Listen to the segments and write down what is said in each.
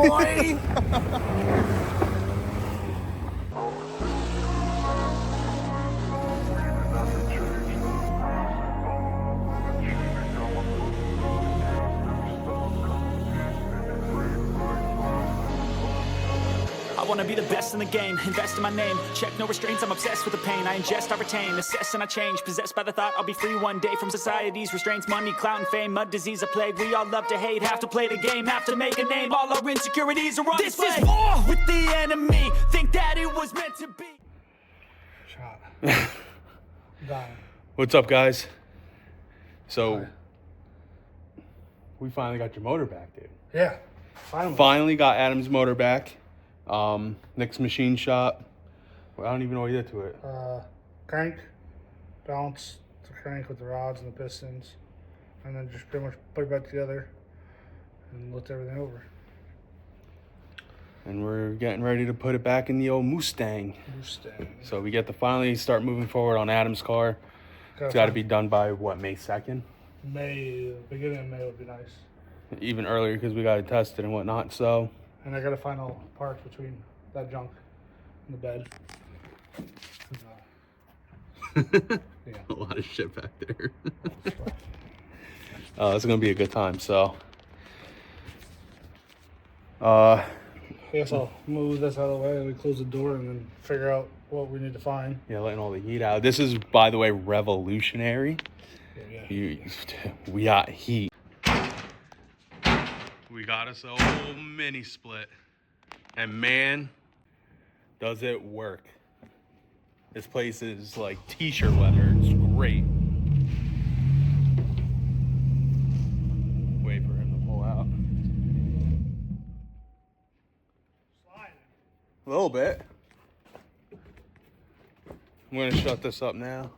boy. I wanna be the best in the game, invest in my name. Check no restraints, I'm obsessed with the pain. I ingest, I retain, assess and I change. Possessed by the thought I'll be free one day from society's restraints. Money, clout and fame, mud, disease, a plague. We all love to hate, have to play the game, have to make a name. All our insecurities are on display. This is war with the enemy, think that it was meant to be. Shot. Dying. What's up, guys? So, we finally got your motor back, dude. Yeah, Finally got Adam's motor back. Nick's machine shop. Well, I don't even know what he did to it. Crank, balance the crank with the rods and the pistons, and then just pretty much put it back together and lift everything over. And we're getting ready to put it back in the old Mustang. So we get to finally start moving forward on Adam's car. It's got to be done by, what, May 2nd? Beginning of May would be nice. Even earlier because we got to test it and whatnot, so. And I got to find all parts between that junk and the bed. Yeah. A lot of shit back there. It's going to be a good time, so. I guess I'll move this out of the way and we close the door and then figure out what we need to find. Yeah, letting all the heat out. This is, by the way, revolutionary. Yeah. We got heat. We got us a whole mini split. And man, does it work. This place is like t-shirt weather. It's great. Wait for him to pull out. A little bit. I'm gonna shut this up now.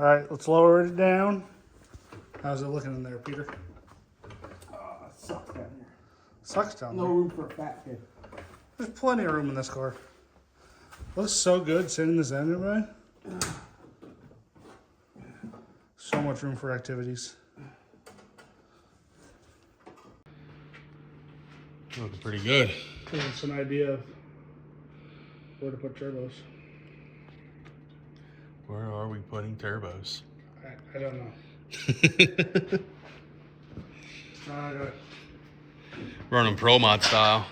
All right, let's lower it down. How's it looking in there, Peter? It sucks down here. Sucks down No there. room for a fat kid. There's plenty of room in this car. Looks so good sitting in this engine bay. So much room for activities. Looking pretty good. Gives us an idea of where to put turbos. Where are we putting turbos? I don't know. Run them Pro Mod style.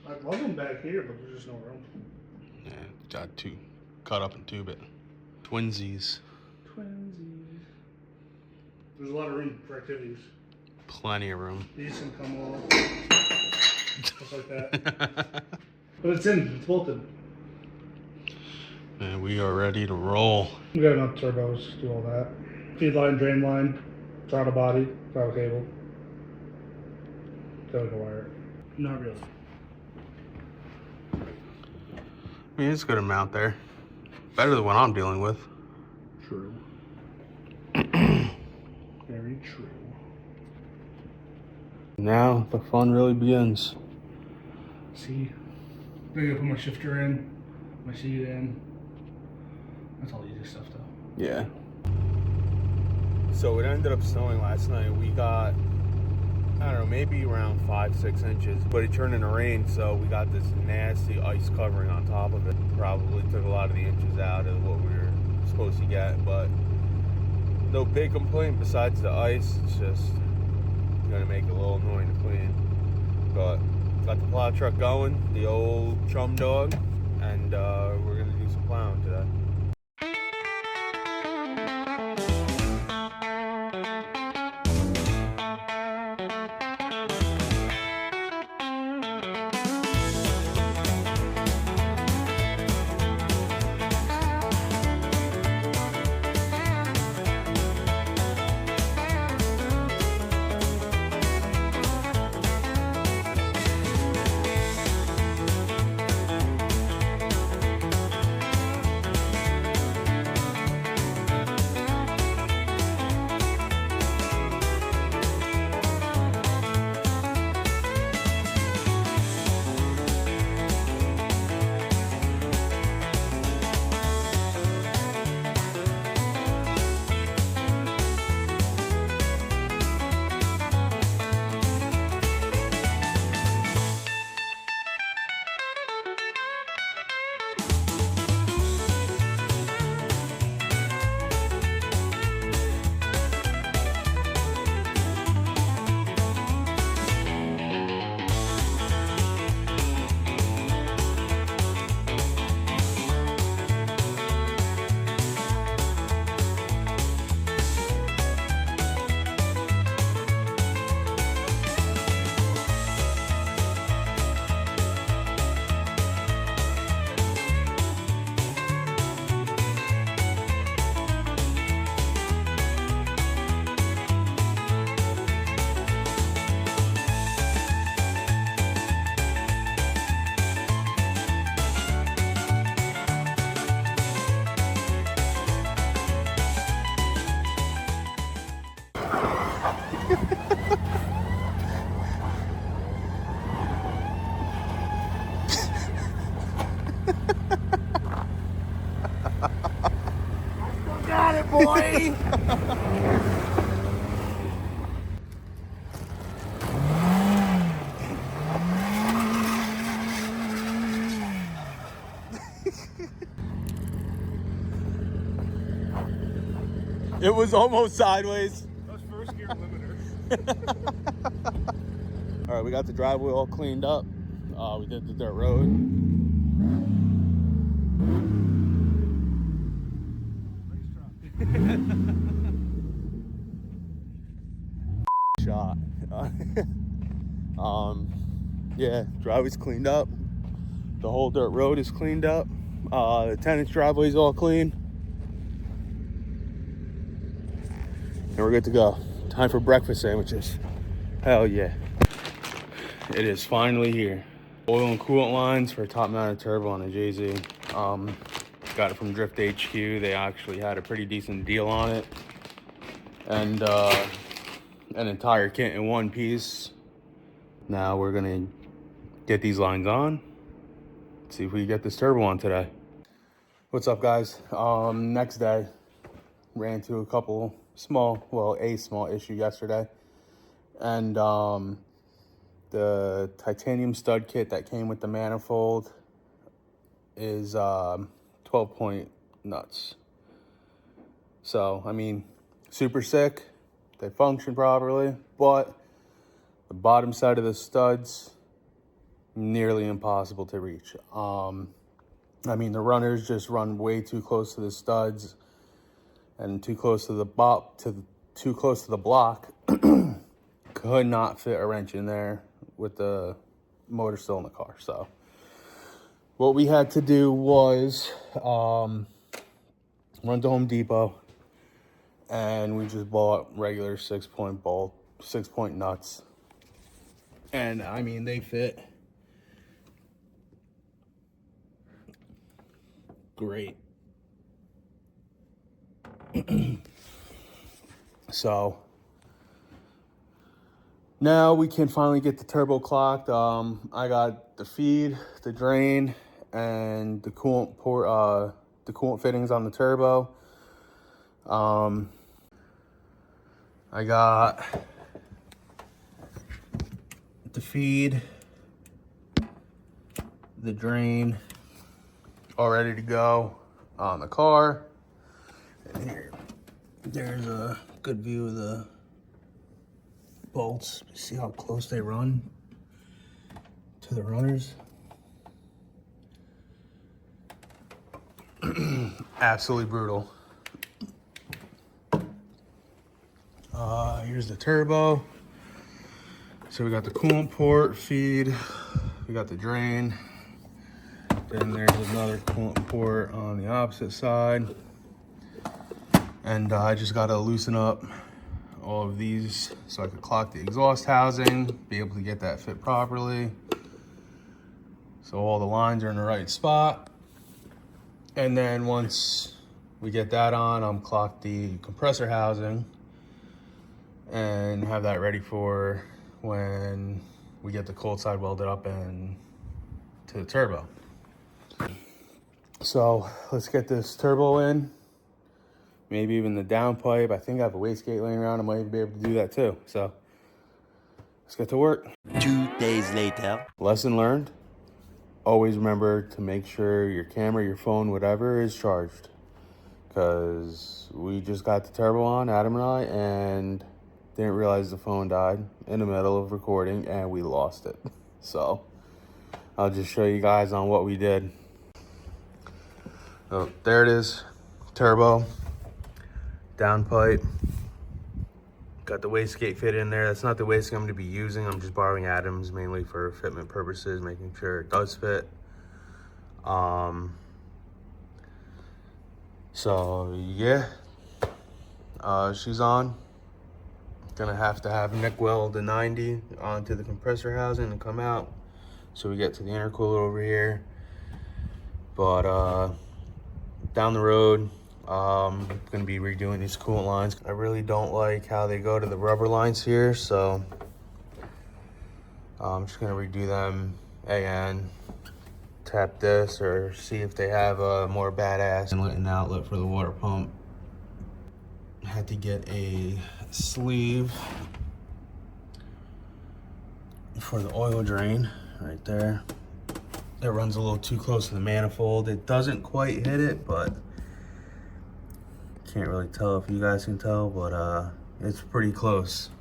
I'd love them back here, but there's just no room. Yeah, got to cut up and tube it. Twinsies. Twinsies. There's a lot of room for activities. Plenty of room. These can come off. Just like that. But it's bolted. And we are ready to roll. We got enough turbos to do all that. Feed line, drain line, throttle body, throttle cable. Totally wire. Not really. I mean, it's a good amount there. Better than what I'm dealing with. True. Very true. Now the fun really begins. See, I'm gonna put my shifter in, my seat in. That's all easy stuff though. Yeah. So it ended up snowing last night. We got, I don't know, maybe around 5-6 inches, but it turned into rain, so we got this nasty ice covering on top of it. Probably took a lot of the inches out of what we were supposed to get, but no big complaint besides the ice. It's just gonna make it a little annoying to clean. But got the plow truck going, the old chum dog, and we're gonna do some plowing today. boy. It was almost sideways. That's first gear limiter. All right, we got the driveway all cleaned up. We did the dirt road. Shot. Yeah, driveway's cleaned up. The whole dirt road is cleaned up. The tenant's driveway's all clean. And we're good to go. Time for breakfast sandwiches. Hell yeah. It is finally here. Oil and coolant lines for a top mounted turbo on a JZ. Got it from Drift HQ. They actually had a pretty decent deal on it. And an entire kit in one piece. Now we're gonna get these lines on. See if we can get this turbo on today. What's up, guys? Next day, ran into a small issue yesterday. And the titanium stud kit that came with the manifold is 12-point nuts. So, I mean, super sick. They function properly, but the bottom side of the studs, nearly impossible to reach. I mean, the runners just run way too close to the studs and too close to the block. Could not fit a wrench in there with the motor still in the car. So what we had to do was run to Home Depot, and we just bought regular 6-point nuts. And I mean, they fit great. So now we can finally get the turbo clocked. I got the feed, the drain, and the coolant port, the coolant fittings on the turbo. I got the feed, the drain, all ready to go on the car. And here, there's a good view of the bolts. See how close they run to the runners. Absolutely brutal. Here's the turbo. So we got the coolant port, feed, we got the drain. Then there's another coolant port on the opposite side. And I just gotta loosen up all of these so I could clock the exhaust housing, be able to get that fit properly. So all the lines are in the right spot. And then once we get that on, I'm clock the compressor housing and have that ready for when we get the cold side welded up and to the turbo. So let's get this turbo in. Maybe even the downpipe. I think I have a wastegate laying around. I might even be able to do that too. So let's get to work. 2 days later. Lesson learned. Always remember to make sure your camera, your phone, whatever is charged. Because we just got the turbo on, Adam and I, and didn't realize the phone died in the middle of recording and we lost it. So I'll just show you guys on what we did. So there it is, turbo, downpipe. Got the wastegate fit in there. That's not the wastegate I'm going to be using. I'm just borrowing Adam's mainly for fitment purposes, making sure it does fit. So yeah, she's on. Gonna have to have Nick weld the 90 onto the compressor housing and come out. So we get to the intercooler over here. But down the road, gonna be redoing these coolant lines. I really don't like how they go to the rubber lines here, so I'm just gonna redo them again, tap this, or see if they have a more badass inlet and outlet for the water pump. had to get a sleeve for the oil drain right there. It runs a little too close to the manifold. It doesn't quite hit it, but can't really tell if you guys can tell, but it's pretty close.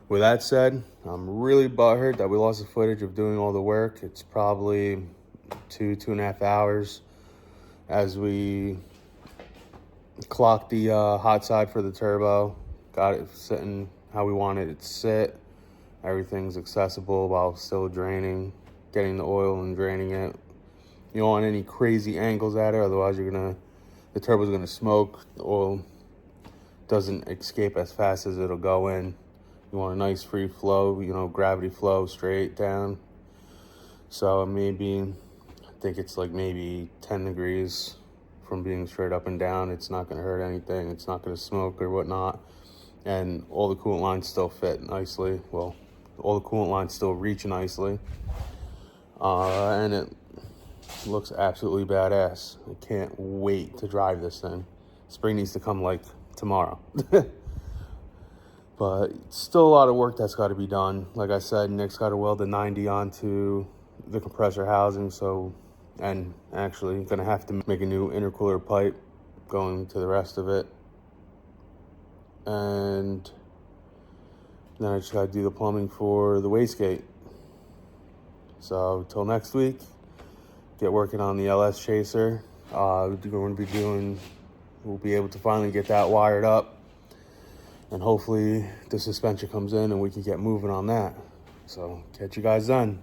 With that said, I'm really butthurt that we lost the footage of doing all the work. It's probably 2.5 hours as we clocked the hot side for the turbo, got it sitting how we wanted it to sit. Everything's accessible while still draining, getting the oil and draining it. You don't want any crazy angles at it, otherwise the turbo's gonna smoke. The oil doesn't escape as fast as it'll go in. You want a nice free flow, you know, gravity flow straight down. So maybe, I think it's like maybe 10 degrees from being straight up and down. It's not gonna hurt anything. It's not gonna smoke or whatnot. And all the coolant lines still fit nicely. Well, all the coolant lines still reach nicely. And it looks absolutely badass. I can't wait to drive this thing. Spring needs to come like tomorrow. But still a lot of work that's got to be done. Like I said, Nick's got to weld the 90 onto the compressor housing, and actually gonna have to make a new intercooler pipe going to the rest of it. And then I just gotta do the plumbing for the wastegate. So till next week, get working on the LS chaser. We'll be able to finally get that wired up, and hopefully the suspension comes in and we can get moving on that. So catch you guys then.